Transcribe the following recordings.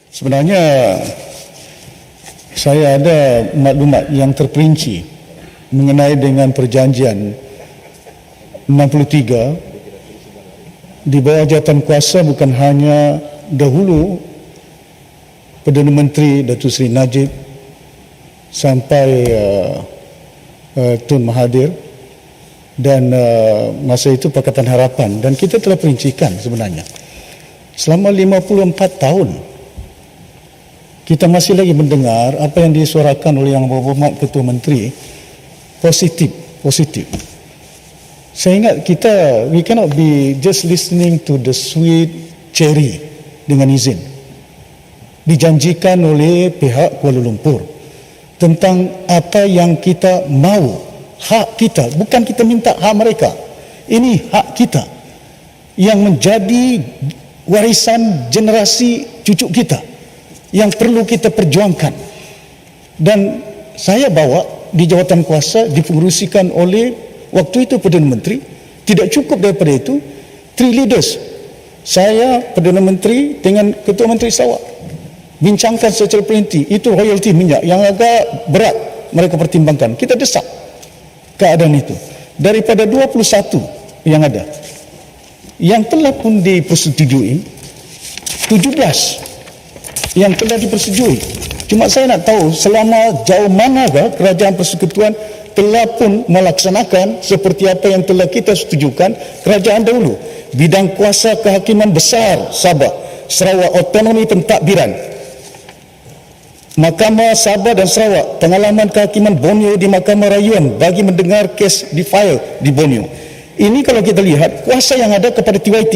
Sebenarnya saya ada maklumat yang terperinci mengenai dengan perjanjian 63 di bawah jawatan kuasa, bukan hanya dahulu Perdana Menteri Datuk Seri Najib sampai Tun Mahathir, dan masa itu Pakatan Harapan, dan kita telah perincikan sebenarnya selama 54 tahun kita masih lagi mendengar apa yang disuarakan oleh Yang Berhormat Ketua Menteri positif. Saya ingat we cannot be just listening to the sweet cherry dengan izin dijanjikan oleh pihak Kuala Lumpur tentang apa yang kita mahu, hak kita. Bukan kita minta hak mereka, ini hak kita yang menjadi warisan generasi cucu kita yang perlu kita perjuangkan. Dan saya bawa di jawatan kuasa dipengerusikan oleh waktu itu Perdana Menteri. Tidak cukup daripada itu, 3 leaders, saya, Perdana Menteri dengan Ketua Menteri Sarawak, bincangkan secara perinci. Itu royalti minyak yang agak berat mereka pertimbangkan. Kita desak keadaan itu. Daripada 21 yang ada, yang telah pun dipersetujui, 17 yang telah dipersetujui. Cuma saya nak tahu selama jauh manakah kerajaan persekutuan telah pun melaksanakan seperti apa yang telah kita setujukan kerajaan dahulu. Bidang kuasa kehakiman besar Sabah, Sarawak Autonomi Pentadbiran, Mahkamah Sabah dan Sarawak, pengalaman kehakiman Borneo di Mahkamah Rayuan bagi mendengar kes di file di Borneo. Ini kalau kita lihat kuasa yang ada kepada TYT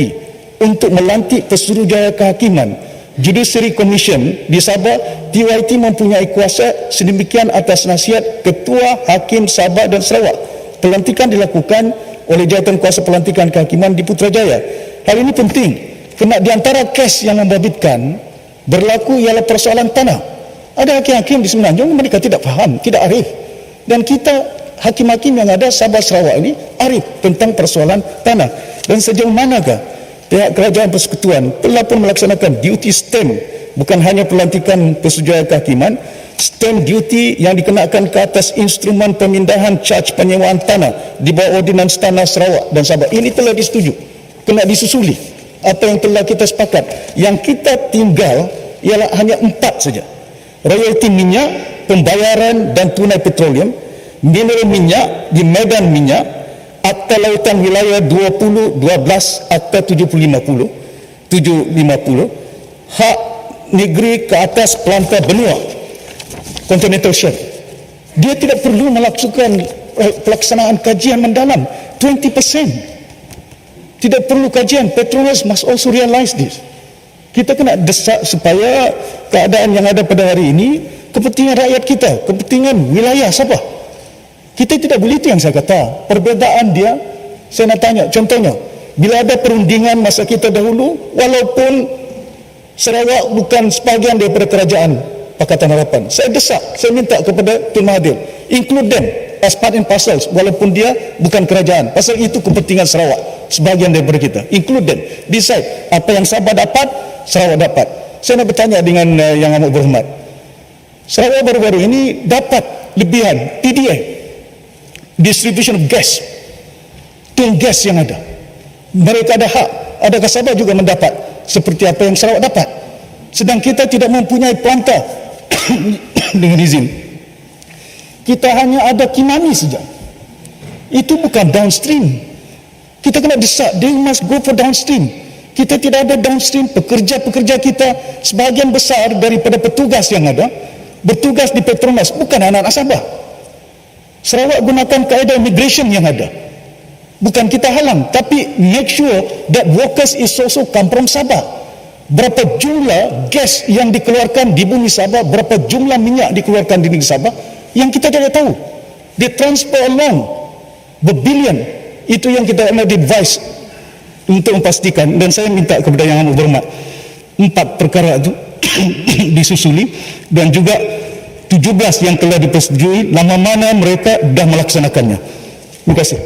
untuk melantik Pesuruhjaya Kehakiman, Judiciary Commission di Sabah. TYT mempunyai kuasa sedemikian atas nasihat Ketua Hakim Sabah dan Sarawak. Pelantikan dilakukan oleh Jawatan Kuasa Pelantikan Kehakiman di Putrajaya. Hal ini penting kerana di antara kes yang membabitkan berlaku ialah persoalan tanah. Ada hakim-hakim di Semenanjung mereka tidak faham, tidak arif, dan kita hakim-hakim yang ada Sabah Sarawak ini arif tentang persoalan tanah. Dan sejauh manakah pihak kerajaan persekutuan telah pun melaksanakan duty stamp, bukan hanya pelantikan Pesuruhjaya Kehakiman, stamp duty yang dikenakan ke atas instrumen pemindahan charge penyewaan tanah di bawah Ordinans Tanah Sarawak dan Sabah. Ini telah disetujui, kena disusuli apa yang telah kita sepakat. Yang kita tinggal ialah hanya 4 saja: royalti minyak, pembayaran dan tunai petroleum, mineral minyak di Medan Minyak, Akta Lautan Wilayah 2012, Akta 750, hak negeri ke atas pelantau benua, continental shelf. Dia tidak perlu melakukan pelaksanaan kajian mendalam, 20%. Tidak perlu kajian. Petronas must also realize this. Kita kena desak supaya keadaan yang ada pada hari ini kepentingan rakyat kita, kepentingan wilayah Sabah. Kita tidak boleh, itu yang saya kata. Perbezaan dia, saya nak tanya, contohnya, bila ada perundingan masa kita dahulu, walaupun Sarawak bukan sebahagian daripada kerajaan Pakatan Harapan, saya desak, saya minta kepada Tun Mahathir, include them as part and parcels, walaupun dia bukan kerajaan. Pasal itu kepentingan Sarawak, sebahagian daripada kita. Include them, decide apa yang Sabah dapat, Sarawak dapat. Saya nak bertanya dengan Yang Amat Berhormat, Sarawak baru-baru ini dapat lebihan PDA, distribution of gas, tun gas yang ada. Mereka ada hak. Adakah Sabah juga mendapat seperti apa yang Sarawak dapat? Sedang kita tidak mempunyai pelantau dengan izin. Kita hanya ada Kinani saja. Itu bukan downstream. Kita kena desak, they must go for downstream. Kita tidak ada downstream. Pekerja-pekerja kita sebahagian besar daripada petugas yang ada bertugas di Petronas, bukan anak-anak Sabah. Sarawak gunakan kaedah immigration yang ada. Bukan kita halang, tapi make sure that workers is also come from Sabah. Berapa jumlah gas yang dikeluarkan di bumi Sabah, berapa jumlah minyak dikeluarkan di negeri Sabah, yang kita tidak tahu. They transfer along berbilion. Itu yang kita nak advise untuk memastikan. Dan saya minta kepada Yang Amat Berhormat, 4 perkara itu disusuli, dan juga 17 yang telah dipersetujui, lama mana mereka dah melaksanakannya. Terima kasih.